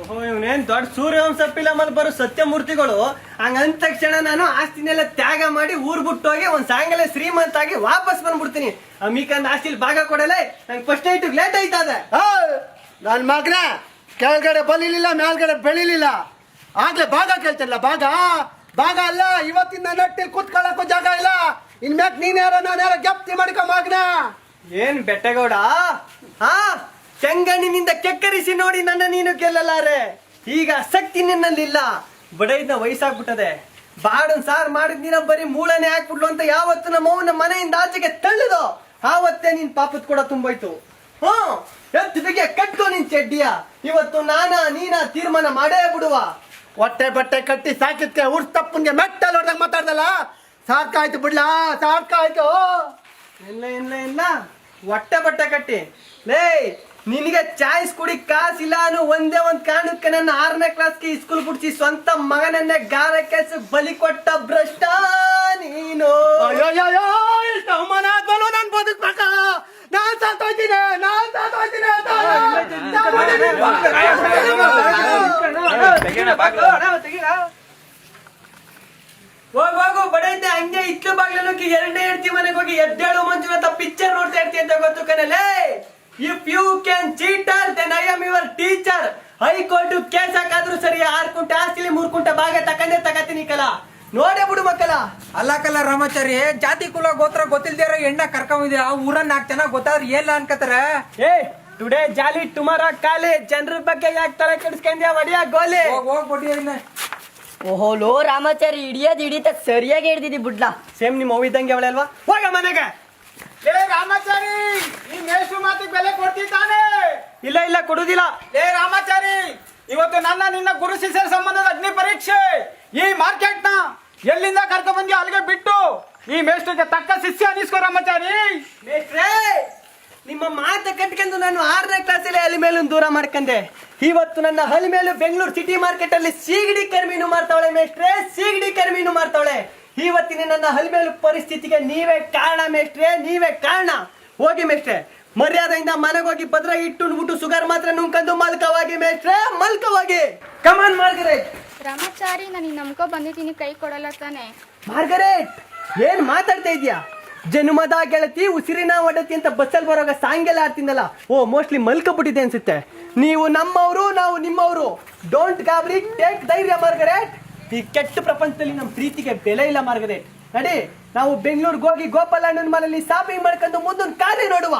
ಓಹೋ ಇವನೇನ್ ದೊಡ್ಡ ಸೂರ್ಯವಂಶ ಫಿಲಮಲ್ಲಿ ಬರೋ ಸತ್ಯಮೂರ್ತಿಗಳು ಹಂಗಂದ ತಕ್ಷಣ ನಾನು ಆಸ್ತಿನೆಲ್ಲ ತ್ಯಾಗ ಮಾಡಿ ಊರ್ ಬಿಟ್ಟೋಗಿ ಒಂದ್ ಸಾಯಂಕಾಲ ಶ್ರೀಮಂತ ಆಗಿ ವಾಪಸ್ ಬಂದ್ಬಿಡ್ತೀನಿ. ಅಮಿಕಂದ್ ಆಸ್ತಿಲ್ ಭಾಗ ಕೊಡಲ್ಲ, ನಂಗೆ ಫಸ್ಟ್ ನೈಟ್ ಲೇಟ್ ಆಯ್ತದೆ. ನನ್ ಮಗ್ನ ಕೆಳಗಡೆ ಬಲಿಲಿಲ್ಲ ಮೇಲ್ಗಡೆ ಬೆಳಿಲಿಲ್ಲ, ಆಗ್ಲೇ ಭಾಗ ಕೇಳ್ತಿಲ್ಲ. ಭಾಗ ಅಲ್ಲ, ಇವತ್ತಿನ ನಟ್ಟಿ ಕೂತ್ಕೊಳ್ಳಕ್ಕೂ ಜಾಗ ಇಲ್ಲ. ಇನ್ಮ್ಯಾಕ್ ನೀನ್ ಯಾರೋ ನಾನು ಯಾರೋ ಗೆಪ್ತಿ ಮಾಡ್ಕೊ ಮಗ್ನ. ಏನ್ ಬೆಟ್ಟಗೌಡ, ಹಾ ಚೆಂಗಣ್ಣಿನಿಂದ ಕೆಕ್ಕರಿಸಿ ನೋಡಿ ನನ್ನ ನೀನು ಗೆಲ್ಲಲಾರೆ. ಈಗ ಶಕ್ತಿ ನಿನ್ನಲ್ಲಿಲ್ಲ, ಬಡೈದ್ನ ವಯಸ್ಸಾಗ್ಬಿಟ್ಟದೆ. ಬಾಡನ್ ಸಾರ್ ಮಾಡಿದ್ ನೀನ ಬರೀ ಮೂಳನೆ ಹಾಕ್ಬಿಡ್ಲು ಅಂತ ಯಾವತ್ತು ನಮ್ಮ ಮನೆಯಿಂದ ಆಚೆಗೆ ತಳ್ಳುದು, ಆವತ್ತೇ ನಿನ್ ಪಾಪತ್ ಕೂಡ ತುಂಬೋಯ್ತು. ಎತ್ತಿಗೆ ಕಟ್ಕೋ ನಿನ್ ಚೆಡ್ಡಿಯ. ಇವತ್ತು ನೀನ ತೀರ್ಮಾನ ಮಾಡೇ ಬಿಡುವ. ಹೊಟ್ಟೆ ಬಟ್ಟೆ ಕಟ್ಟಿ ಸಾಕಿದ್ಕೆ ಉರ್ಸ್ ತಪ್ಪನ್ಗೆ ಮೆಟ್ಟಲ್ ಹೊಡೆದಾಗ ಮಾತಾಡ್ದಲ್ಲ, ಸಾಕಾಯ್ತು ಬಿಡ್ಲಾ, ಸಾಕಾಯ್ತು. ಇಲ್ಲ ಹೊಟ್ಟೆ ಬಟ್ಟೆ ಕಟ್ಟಿ ಲೇ, ನಿನಗೆ ಚಾಯ್ಸ್ ಕುಡಿ ಕಾಸಿಲ್ಲ ಅನ್ನೋ ಒಂದೇ ಒಂದ್ ಕಾರಣಕ್ಕೆ ನನ್ನ 6ನೇ ಕ್ಲಾಸ್ಗೆ ಸ್ಕೂಲ್ ಬಿಡ್ಸಿ ಸ್ವಂತ ಮಗನನ್ನೇ ಗಾರ ಕೆಲ್ಸ ಬಲಿ ಕೊಟ್ಟ ಭ್ರಷ್ಟ ನೀನು. ಇಷ್ಟು ಅವಮಾನ ಆದ್ಮೇಲೂ ನಾನ್ ಬದುಕ್ಬೇಕ? ನಾನ್ ಸಾತೋಯ್ತೀನಿ. ಹೋಗು ಬಡೈತೆ, ಹಂಗೆ ಇತ್ತು ಬಾಗ್ಲೂ 2ನೇ ಹೆಂಡ್ತಿ ಮನೆಗೆ ಹೋಗಿ ಎದ್ದೇಳು ಮಂಜುನಾಥ ಪಿಕ್ಚರ್ ನೋಡ್ತಾ ಇರ್ತಿ ಅಂತ ಗೊತ್ತು ಕಣಲೇ. If you can cheater then I am your teacher. High court case ಹಾಕಾದ್ರು ಸರಿ, 6 ಕುಂಟೆ ಆಸ್ತಿಲಿ 3 ಕುಂಟೆ ಭಾಗ ತಕತೀನಿ ಕಲ. ನೋಡೇ ಬಿಡು ಮಕ್ಕಳ. ಅಲ್ಲ ಕಲ್ಲ ರಾಮಾಚಾರಿ, ಜಾತಿ ಕುಲ ಗೋತ್ರ ಗೊತ್ತಿಲ್ದೇ ಇರೋ ಹೆಣ್ಣ ಕರ್ಕೊಂಡಿದ್ದೀರ. ಊರನ್ನ 4 ಜನ ಗೊತ್ತಾದ್ರೆ ಏಲ್ಲ ಅನ್ಕತಾರ. ಟುಡೇ ಜಾಲಿ ಟುಮಾರೋ ಕಾಲಿ. ಜನರ ಬಗ್ಗೆ ಯಾಕೆ ತಲೆ ಕೆಡಿಸ್ಕೊಂಡ್ಯಾ? ಒಡಿಯ ಗೋಲಿ ಹೋಗ್ಬಿಡಿ. ಓಹೋ ಲೋ ರಾಮಾಚಾರಿ, ಹಿಡಿತ ಸರಿಯಾಗಿ ಹಿಡ್ದಿದಿ ಬಿಡ್ಲಾ. ಸೇಮ್ ನಿಮ್ಮ ಅವ್ವ ಇದ್ದಂಗೆ ಅವಳೆ ಅಲ್ವಾ? ಹೋಗ ಮನೆಗೆ. ರಾಮಾಚಾರಿ, ಈ ಮೇಷು ಮಾತಿಗೆ ಬೆಲೆ ಕೊಡ್ತಿದ್ದಾನೆ? ಇಲ್ಲ ಕೊಡುದಿಲ್ಲ. ರಾಮಾಚಾರಿ, ಇವತ್ತು ನನ್ನ ನಿನ್ನ ಗುರು ಶಿಷ್ಯರ ಸಂಬಂಧದ ಅಗ್ನಿ ಪರೀಕ್ಷೆ. ಈ ಮಾರ್ಕೆಟ್ ನ ಎಲ್ಲಿಂದ ಕರ್ಕೊಂಡ್ ಬಂದಿ ಅಲ್ಲಿಗೆ ಬಿಟ್ಟು ಈ ಮೇಷ್ಟ್ರಿಗೆ ತಕ್ಕ ಶಿಷ್ಯ ಅನಿಸ್ಕೋ ರಾಮಾಚಾರಿ. ಮೇಷ್ಟ್ರೇ, ನಿಮ್ಮ ಮಾತ ಕಟ್ಕೊಂಡು ನಾನು 6ನೇ ಕ್ಲಾಸಲ್ಲಿ ಹಲಿ ಮೇಲೂ ದೂರ ಮಾಡ್ಕೊಂಡೆ. ಇವತ್ತು ನನ್ನ ಹಲಿ ಮೇಲೂ ಬೆಂಗಳೂರು ಸಿಟಿ ಮಾರ್ಕೆಟ್ ಅಲ್ಲಿ ಸೀಗಡಿ ಕರ್ಮೀನು ಮಾಡ್ತಾವಳೆ ಮೇಷ್ಟ್ರೆ, ಸೀಗಡಿ ಕರ್ಮೀನು ಮಾಡ್ತಾವಳೆ. ಇವತ್ತಿನ ನನ್ನ ಹಲಿ ಮೇಲೂ ಪರಿಸ್ಥಿತಿಗೆ ನೀವೇ ಕಾರಣ ಮೇಷ್ಟ್ರೆ, ನೀವೇ ಕಾರಣ. ಹೋಗಿ ಮೇಷ್ಟ್ರೆ, ಮರ್ಯಾದೆಯಿಂದ ಮನೆಗೆ ಹೋಗಿ ಭದ್ರ ಇಟ್ಟು ಸುಗರ್ ಮಾತ್ರ ನುಂಕಂದು ಮಲ್ಕವಾಗಿ ಮೇಷ್ಟ್ರೆ, ಮಲ್ಕವಾಗಿ. ಕಮಾನ್ ಮಾರ್ಗರೇಟ್. ರಾಮಾಚಾರಿ, ನಾನು ನಂಬ್ಕೊ ಬಂದಿದ್ದೀನಿ, ಕೈ ಕೊಡಲ್ಲ ತಾನೆ? ಮಾರ್ಗರೇಟ್, ಏನ್ ಮಾತಾಡ್ತಾ ಇದ್ಯಾ? ಜನ್ಮದ ಗೆಳತಿ ಉಸಿರಿನ ಒಡತಿ ಅಂತ ಬಸ್ಸಲ್ಲಿ ಬರೋವಾಗ ಸಾಂಗೆಲ್ಲ ಆಡ್ತಿಂದಲ್ಲ. ಮೋಸ್ಟ್ಲಿ ಮಲ್ಕೊಬಿಟ್ಟಿದೆ ಅನ್ಸುತ್ತೆ. ನೀವು ನಮ್ಮವರು, ನಾವು ನಿಮ್ಮವರು. ಡೋಂಟ್ ಗಾಬರಿ, ಟೇಕ್ ಧೈರ್ಯ ಮಾರ್ಗರೇಟ್. ಈ ಕೆಟ್ಟ ಪ್ರಪಂಚದಲ್ಲಿ ನಮ್ಮ ಪ್ರೀತಿಗೆ ಬೆಲೆ ಇಲ್ಲ ಮಾರ್ಗರೇಟ್. ನಡಿ, ನಾವು ಬೆಂಗಳೂರಿಗೆ ಹೋಗಿ ಗೋಪಾಲ ಅಣ್ಣನ ಮನೆಯಲ್ಲಿ ಶಾಪಿಂಗ್ ಮಾಡ್ಕೊಂಡು ಮುಂದೊಂದು ಕಾರ್ಯ ನೋಡುವ.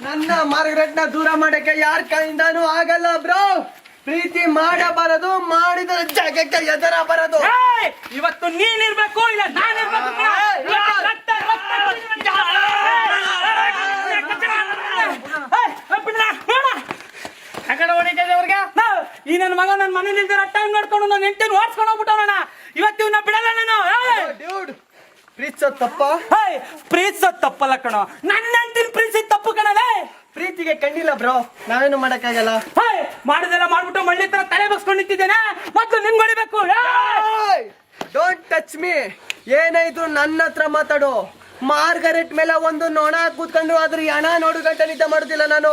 ನನ್ನ ಮಾರ್ಗರೇಟ್ನ ದೂರ ಮಾಡಕ್ಕೆ ಯಾರ ಕೈಯಿಂದಾನು ಆಗಲ್ಲ ಬ್ರೋ. ಪ್ರೀತಿ ಮಾಡಬಾರದು, ಮಾಡಿದ ಜಾಗಕ್ಕೆ ಎದರ ಬರದು. ಇವತ್ತು ನೀನಿರ್ಬೇಕು, ಇಲ್ಲ ನಾನಿರ್ಬೇಕು. ಈ ನನ್ನ ಮಗ ನನ್ನ ಮನೇಲಿ ಟೈಮ್ ನೋಡ್ಕೊಂಡು ನನ್ನ ಹೆಂಡತಿನ ಓಡಿಸ್ಕೊಂಡು ಹೋಗ್ಬಿಟ್ಟವಣ್ಣ. ಇವತ್ತು ಇವನ್ನ ಬಿಡಲ್ಲ ನಾನು. ಪ್ರೀತಿಸೋದ್ ತಪ್ಪ? ಪ್ರೀತಿಸೋದ್ ತಪ್ಪಲ್ಲ ಕಣೋ, ನನ್ನ ಹೆಂಡತಿನ ಪ್ರೀತಿಸಿದ ತಪ್ಪು ಕಣಲೇ. ಪ್ರೀತಿಗೆ ಕಣ್ಣಿಲ್ಲ ಬ್ರೋ, ನಾವೇನು ಮಾಡಕ್ಕಾಗಲ್ಲ. ಮಾಡುದೆಲ್ಲ ಮಾಡ್ಬಿಟ್ಟು ಮಳ್ಳಿ ತರ ತಲೆ ಬಗ್ಸ್ಕೊಂಡು ನಿಂತಿದ್ದೇನೆ. ಮೊದ್ಲು ನಿನ್ ಹೊಡಿಬೇಕು. Don't touch me. ಏನಾಯ್ತು ನನ್ನ ಹತ್ರ ಮಾತಾಡು. ಮಾರ್ಗರೆಟ್ ಮೇಲೆ ಒಂದು ನೊಣ ಕೂತ್ಕೊಂಡು ಅದ್ರ ಹಣ ನೋಡು ಗಂಟೆ ನಿದ್ದೆ ಮಾಡುದಿಲ್ಲ ನಾನು.